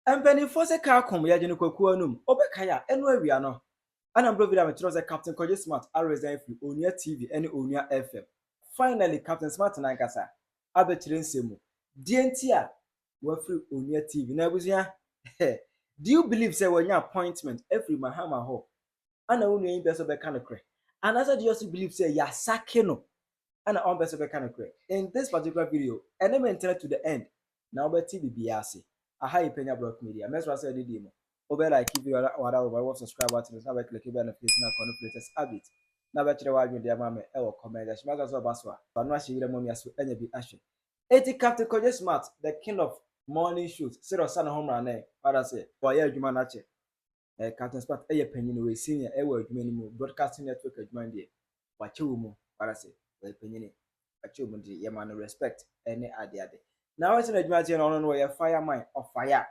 And penny for a car come ya jenu kwakuanum obekaya eno awia no ana mbro video metro say Captain Koje Smart are resign free Onua TV and Onua FM. Finally Captain Smart na nkasa abetire nsemu die ntia wa free Onua TV na abusua. Do you believe say when your appointment every Mahama ho ana unu yin beso be kanokre and as do you also believe say ya sake no ana on beso be kanokre in this particular video and then enter to the end na obeti bibiase aha Penyah block media mess was said dimo obe like video whatever subscribe button na be click the notification icon for latest update na be kire wa video ma me e wo comment dash ma so baswa no a shire mo miaso enya bi ahwe eti Captain Koje Smart the king of morning shoot serious sana homra na what I say for ya adwuma na che Captain Smart eye panyin we senior e wa adwuma ni mu broadcasting network adwuma de wa che wo mu what I say we panyin wa che wo mu de ye man respect any ade now it's an adwuma no no we fireman of fire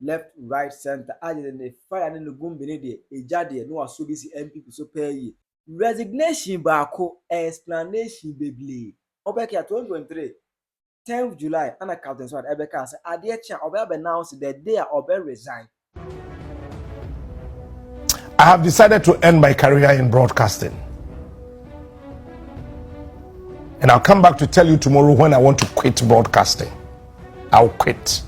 left right center added the fire in the gumbi ne de ejade no aso bi si MPP so pay resignation baako explanation beble obeka 2023 10th July and Captain Smart ebeka say ade chia obe announce the day obe resign. I have decided to end my career in broadcasting. And I'll come back to tell you tomorrow when I want to quit broadcasting. I'll quit.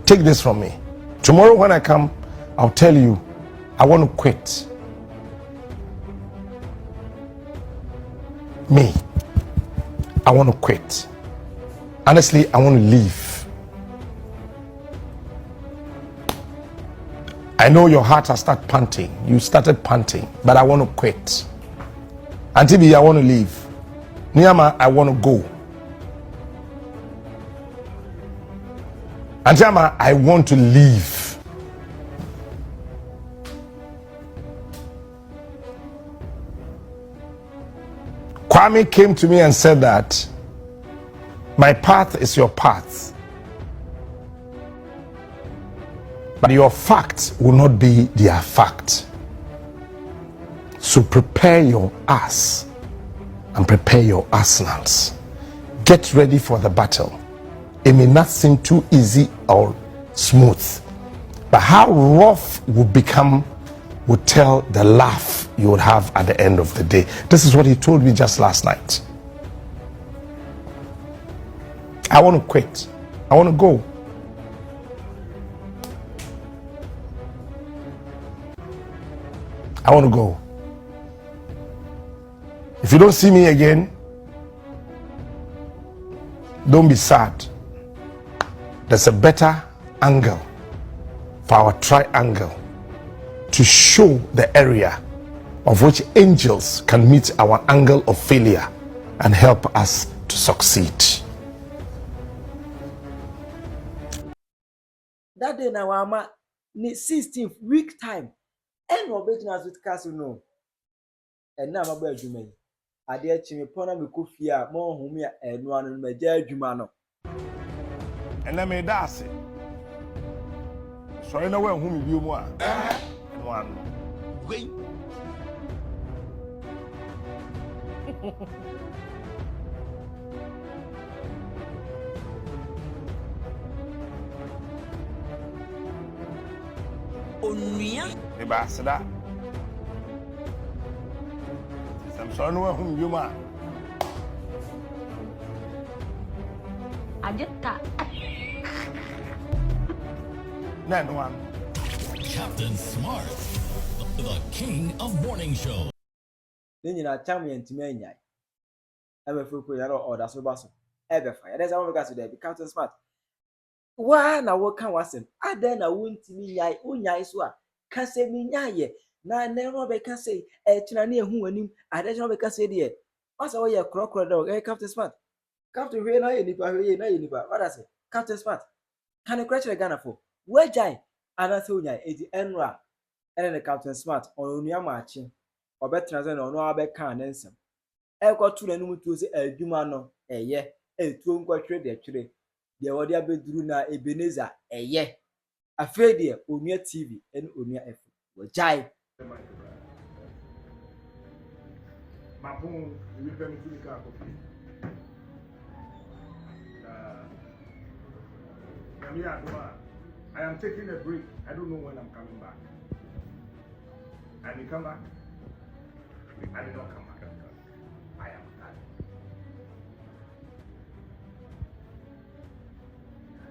Take this from me. Tomorrow when I come, I'll tell you I want to quit. Me. I want to quit. Honestly, I want to leave. I know your heart has started panting. You started panting, but I want to quit. Antibi, I want to leave. Niyama, I want to go. Antiama, I want to leave. Kwame came to me and said that my path is your path, but your fact will not be their fact. So prepare your ass and prepare your arsenals. Get ready for the battle. It may not seem too easy or smooth, but how rough will become will tell the laugh you would have at the end of the day. This is what he told me just last night. I want to quit. I want to go. I want to go. If you don't see me again, don't be sad. There's a better angle for our triangle to show the area of which angels can meet our angle of failure and help us to succeed. That day na wama ni 16th week time and no be na with castle no and na maba adwuma yi ade achi me pona me kofia mo humi a enu anu ma ja adwuma no and let me dance. So na we humi bi mu a enu anu wait. Onua e ba sada sam so no humi bi mu a ajeta na enu anu. Captain Smart, the king of morning show. Then you na cham yentime anyai ebe fuko ya no order so baso ebe fa ya dey say we got to there be Captain Smart wa na wo kan wasem ade na wontimi nyai unyai so a kase mi nyaye na ne no be kase tina na ehu anim ade no be kase de wasa wo ye krokro de Captain Smart Captain we na ye nipa what I say Captain Smart can you crash the Ghana for where jai ada se unyai edi enra ene Captain Smart onua maachi obetra ze na ono abeka na nsem ekwotu na num tuo se adwuma no eye etuo nkwatwere de twere de wode abeduru na Ebenezer eye afede Onua TV en Onua F wajai Mapun, we permit you to I am taking a break. I don't know when I'm coming back. I may come back. I may not come back. I am done.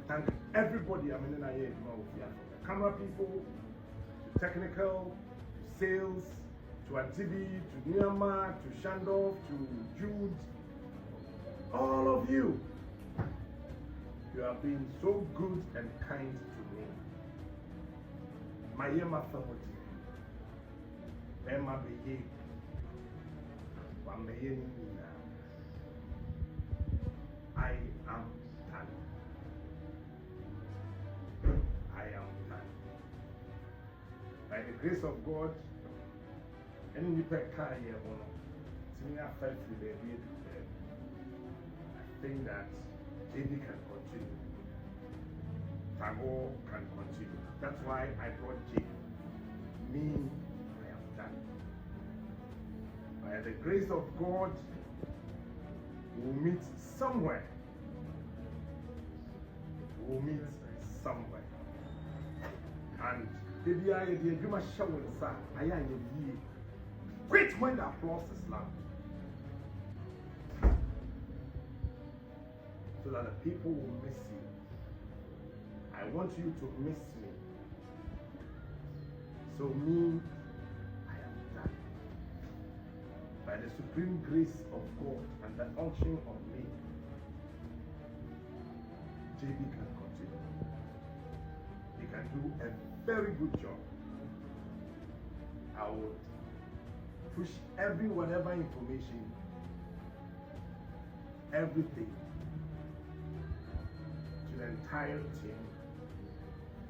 Thank everybody. I'm in the camera people, to technical, to sales, to Tv, to Nyama, to Shandov, to Jude, all of you. You have been so good and kind to me. My Yema family, Emma Beye, I am done. I am done. By the grace of God, any new car here, I think that JD can continue. Tago can continue. That's why I brought JD. Me, I am done. By the grace of God, we'll meet somewhere. We'll meet somewhere. And baby, I did you must show it, sir. I am ye. Great when the applause is loud. So that the people will miss you. I want you to miss me. So me, I am done. By the supreme grace of God and the unction of me, JB can continue. He can do a very good job. I would push whatever information, everything, to the entire team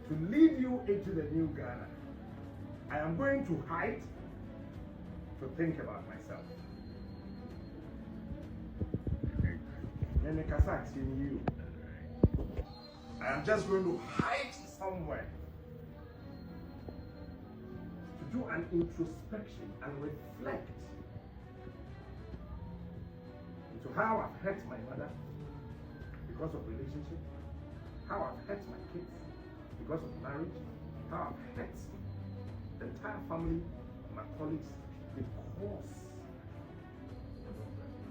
to lead you into the new Ghana. I am going to hide to think about myself. I am just going to hide somewhere to do an introspection and reflect into how I've hurt my mother because of relationship, how I've hurt my kids because of marriage, how I've hurt the entire family, my colleagues, because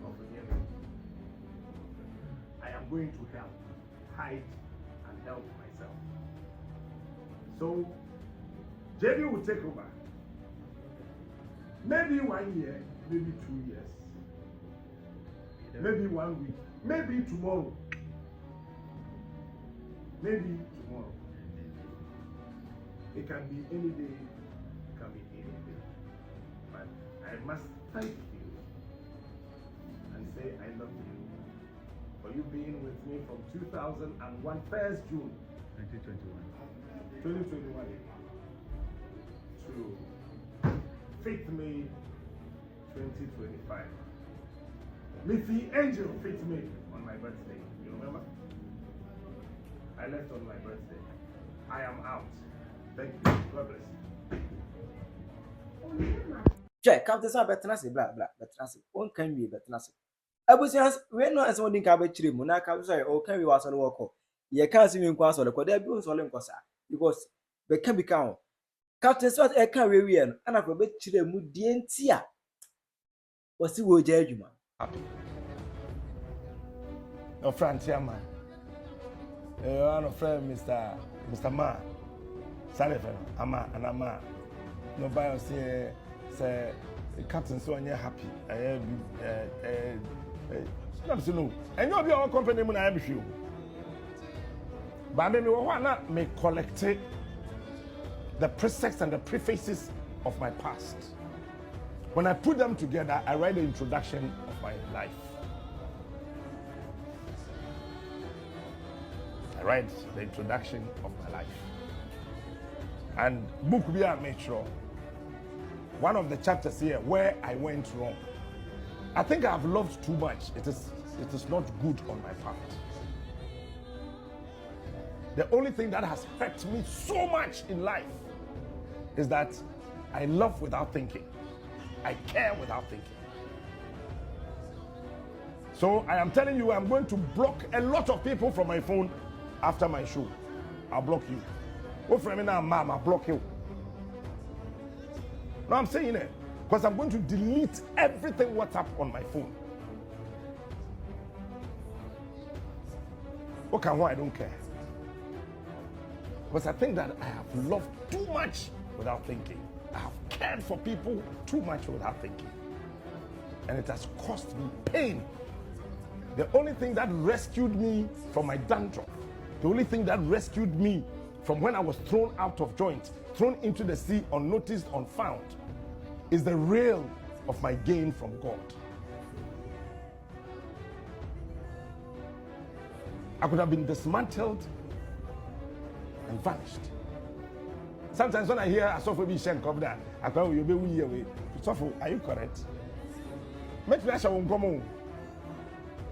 of the enemy. I am going to help, hide, and help myself. So, JB will take over. Maybe 1 year, maybe 2 years, maybe 1 week, maybe tomorrow. Maybe tomorrow. It can be any day, it can be any day. But I must thank you and say I love you for you being with me from 2001, 1st June 2021 to 5th May 2025. Miffy Angel 5th May on my birthday. You remember? I left on my birthday. I am out. Thank you. God bless you. Check, come to some better, blah, blah, better. One can be better. I was just, we're not as one thing about Chrim, when I come say, oh, can we was on walk? You can't see me in Quas or the Quadebu, so Limcosa, because they can become Captain Swat a Caribbean, and I forbid Chrim would DNT. What's the word, judgment? No, friend, man. No friend, Mr. Ma. Salifan, Ama, and Ama. No buy say the captain so happy. No, and you'll be our company when I am with you. But maybe why not me collect the precepts and the prefaces of my past. When I put them together, I write the introduction of my life. I write the introduction of my life. And book we are made sure. One of the chapters here where I went wrong. I think I've loved too much. It is not good on my part. The only thing that has hurt me so much in life is that I love without thinking. I care without thinking. So I am telling you, I'm going to block a lot of people from my phone after my show. I'll block you. What for me now, mom, I'll block you. No, I'm saying it because I'm going to delete everything WhatsApp on my phone. Okay, why I don't care. Because I think that I have loved too much without thinking. I have cared for people too much without thinking. And it has cost me pain. The only thing that rescued me from my dandruff, the only thing that rescued me from when I was thrown out of joint, thrown into the sea, unnoticed, unfound, is the rail of my gain from God. I could have been dismantled and vanished. Sometimes when I hear a software be sent come down, I go, you'll be away. Software, are you correct? Make me ask you, come on.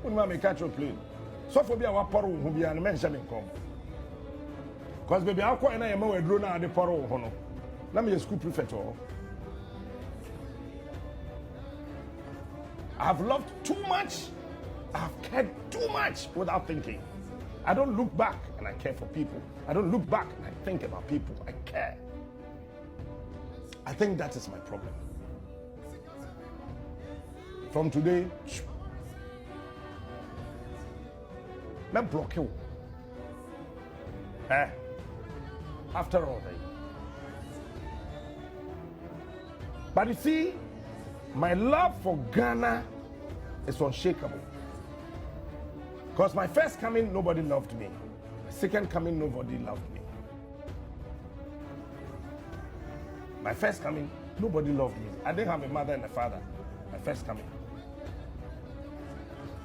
When I catch your plane, software be our poro who be an mention come. Because baby, I'll call and I am a drone at the poro hono. Let me a school prefect. I have loved too much. I have cared too much without thinking. I don't look back and I care for people. I don't look back and I think about people. I care. I think that is my problem. From today, let block you. After all that. But you see, my love for Ghana is unshakable. Because my first coming, nobody loved me. My second coming, nobody loved me. My first coming, nobody loved me. I didn't have a mother and a father. My first coming.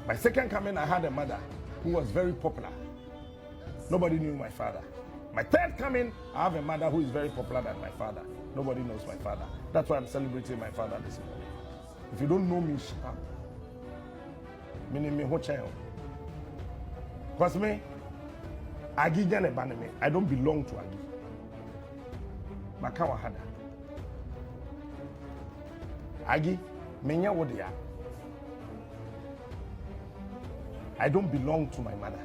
My second coming, I had a mother who was very popular. Nobody knew my father. My third coming, I have a mother who is very popular than my father. Nobody knows my father. That's why I'm celebrating my father this morning. If you don't know me, shut up. Meaning me, what child? Because me, Agi jane baneme. I don't belong to Agi. Makawa hada. Agi, menya wodia. I don't belong to my mother.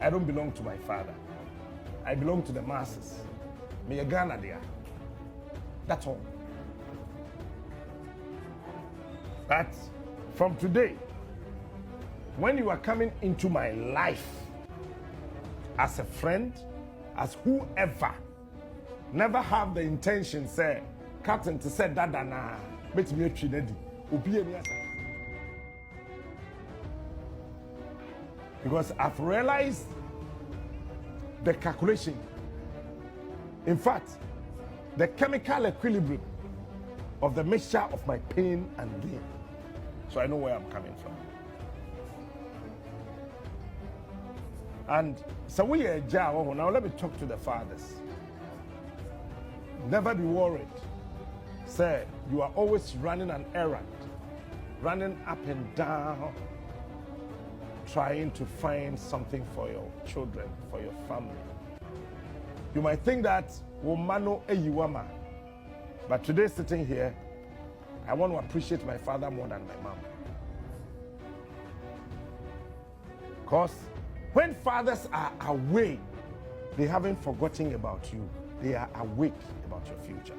I don't belong to my father. I belong to the masses. Me a Ghana there. That's all. But from today, when you are coming into my life as a friend, as whoever, never have the intention, say, Captain, to say that na, bet me a trinity, because I've realized the calculation. In fact, the chemical equilibrium of the mixture of my pain and gain. So I know where I'm coming from. And so we are Jawa. Now let me talk to the fathers. Never be worried. Say, you are always running an errand, running up and down, trying to find something for your children, for your family. You might think that womano eyiwama, but today sitting here, I want to appreciate my father more than my mom. Because when fathers are away, they haven't forgotten about you. They are awake about your future.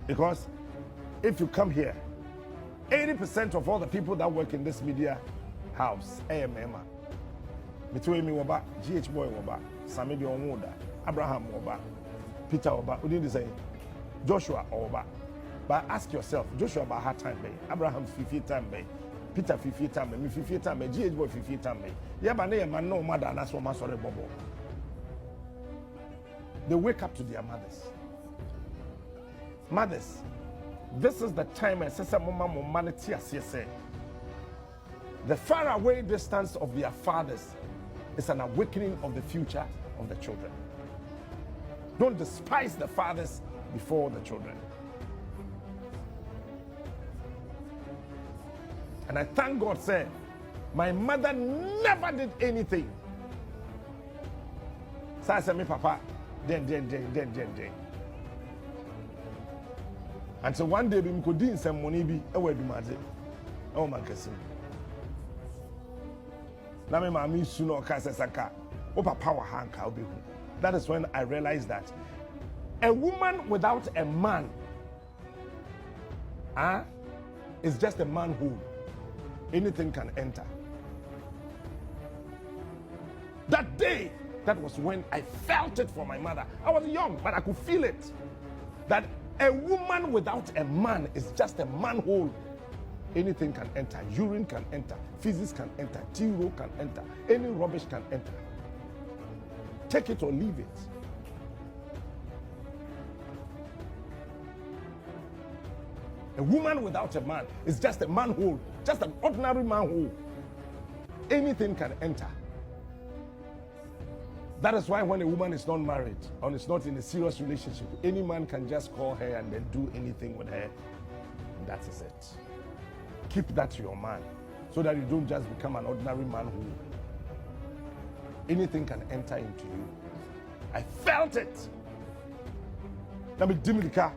Because if you come here, 80% of all the people that work in this media house, AMM, between me waba, GH boy waba, Samedi Onwoda, Abraham waba, Peter waba, who did say Joshua waba. But ask yourself, Joshua about hard time bay, Abraham 50 time bay, Peter 50 time bay, me 50 time bay, GH boy 50 time bay. Yeah, but they man no mother and that's what my sorry bobo. They wake up to their mothers. Mothers, this is the time I say the far away distance of their fathers is an awakening of the future of the children. Don't despise the fathers before the children. And I thank God, say, my mother never did anything. So I said, me papa, then. And so one day, we could do some money be a way to magic. Oh, my cousin. Na me mami suno kasesaka. Opa power hanka obehu. That is when I realized that a woman without a man is just a manhole. Anything can enter. That day, that was when I felt it for my mother. I was young, but I could feel it. That a woman without a man is just a manhole. Anything can enter. Urine can enter. Physics can enter. T-row can enter. Any rubbish can enter. Take it or leave it. A woman without a man is just a manhole. Just an ordinary manhole. Anything can enter. That is why when a woman is not married or is not in a serious relationship, any man can just call her and then do anything with her. And that is it. Keep that to your man so that you don't just become an ordinary man who anything can enter into you. I felt it. Let me dim the car.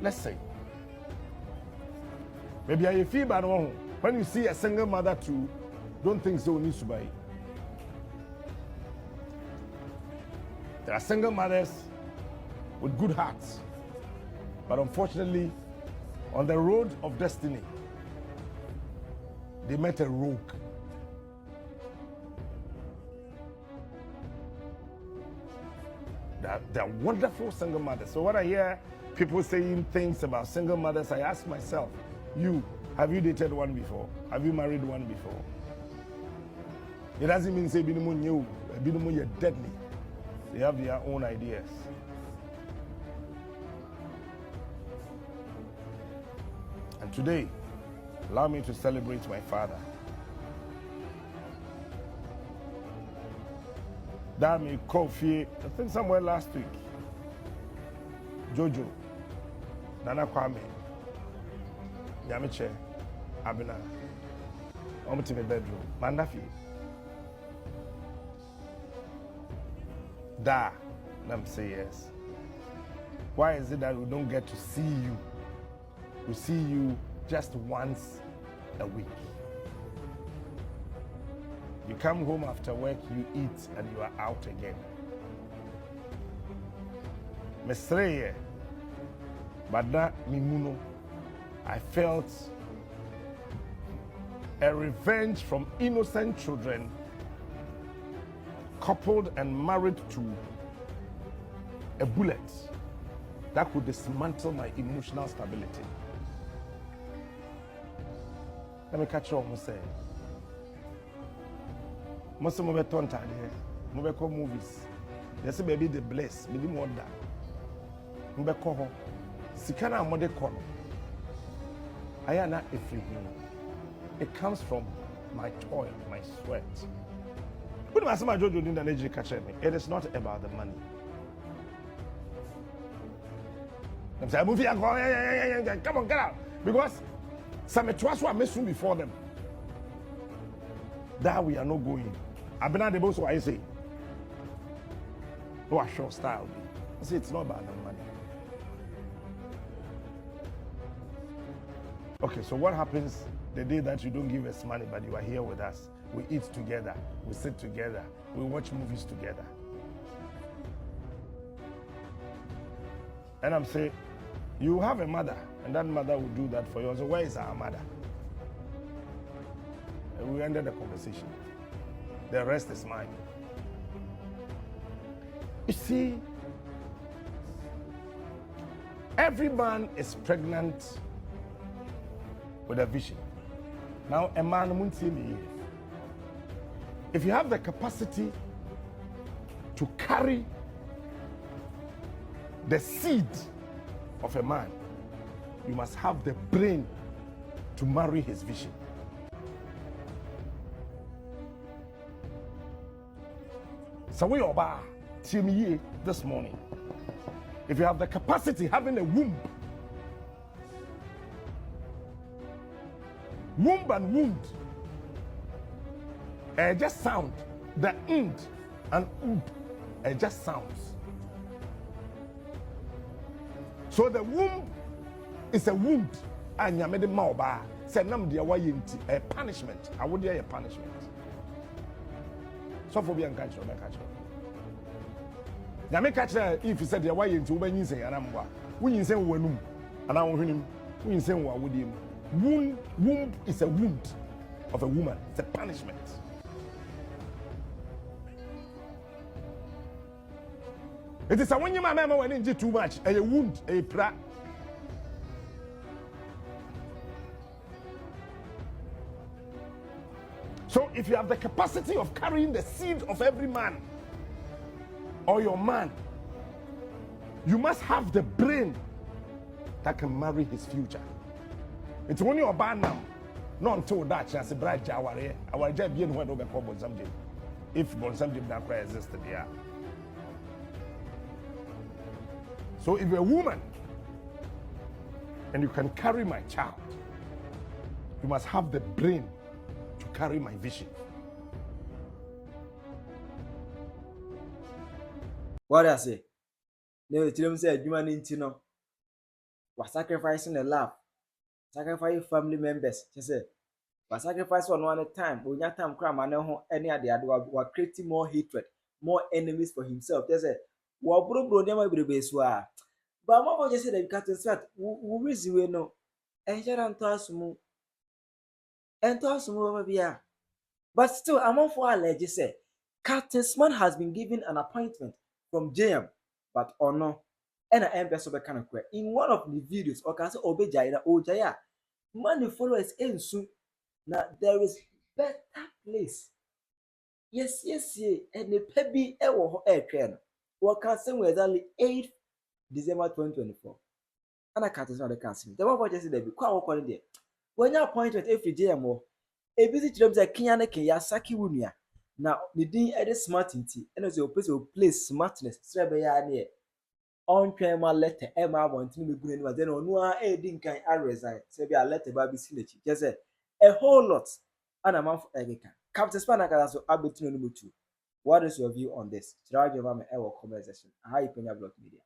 Let's say maybe I feel bad when you see a single mother too, don't think so needs to buy. There are single mothers with good hearts, but unfortunately on the road of destiny they met a rogue. They're wonderful single mothers. So when I hear people saying things about single mothers, I ask myself, have you dated one before? Have you married one before? It doesn't mean say you're deadly. They have their own ideas. And today, allow me to celebrate my father. That me coffee, I think somewhere last week. Jojo, Nana Kwame, Yamiche, Abina, I'm to my bedroom, Mandafi. Da, I'm say yes. Why is it that we don't get to see you? We see you just once a week. You come home after work, you eat, and you are out again. Mesreye, Bada Mimuno, I felt a revenge from innocent children coupled and married to a bullet that could dismantle my emotional stability. Let me catch you on say. Most of my tonta here, mobile movies. They say baby the bless, baby more that. Mobile call Sikana mode kono. I am not everything. It comes from my toil, my sweat. When I say my Jojo didn't energy catch me, it is not about the money. I'm saying, movie, come on, get out. Because some trust what made soon before them. That we are not going. I've been at the boss, what I say. No, a short style. I say it's not about the money. Okay, so what happens the day that you don't give us money, but you are here with us? We eat together, we sit together, we watch movies together. And I'm saying, you have a mother, and that mother will do that for you. So where is our mother? And we ended the conversation. The rest is mine. You see, every man is pregnant with a vision. Now, a man won't see me. If you have the capacity to carry the seed of a man, you must have the brain to marry his vision. So we are team this morning. If you have the capacity, having a womb and wound, just sound. The and ood, just sounds. So the womb it's a wound. And you made a maoba. Say, Nam dear, why a punishment? I would hear a punishment. So for being catcher, I catch her. Now, make catcher if you said, dear, why into when you say, and I'm what? We say, when and I will him. We say, what would him? Wound is a wound of a woman. It's a punishment. It is a when you remember when you too much, a wound, a pra. So if you have the capacity of carrying the seed of every man or your man, you must have the brain that can marry his future. It's when you're bad now, not until that chance a bright jawari, our job being when over called something. If something that existed, yeah. So if you're a woman and you can carry my child, you must have the brain to carry my vision. What I say? No, Tim said, human intino was sacrificing a love, sacrificing family members. She said, but sacrifice one at a time. When your time cram and any other were creating more hatred, more enemies for himself. They said, well, bro, never be the best. But Mama just said that Captain Sweat, who is you know, and Sharon Tossmo, and Tossmo, yeah. But still, I'm on for alleged say, Captain Smart has been given an appointment from JM, but or no, and I am best of a kind of in one of the videos, or can say Obejaya, Ojaya, money followers in soon. Now there is better place. Yes, and the pebby air train. What can say with only 8th December 2024. And I can't say the cancer. The one just said, quite according there. When your appointment every JMO, a visit to them say Kianeke Yasaki Wunia. Now the dean added smartinty, and as your place smartness, Srebaya near. On my letter, Emma wanting to be good, then Onua Tv can I resign. Say be a letter baby synergy. Just a whole lot. And a month for Egeka. Captain Spanaka so Abetino number 2. What is your view on this? Shall I give my conversation? How you Penyah Block Media?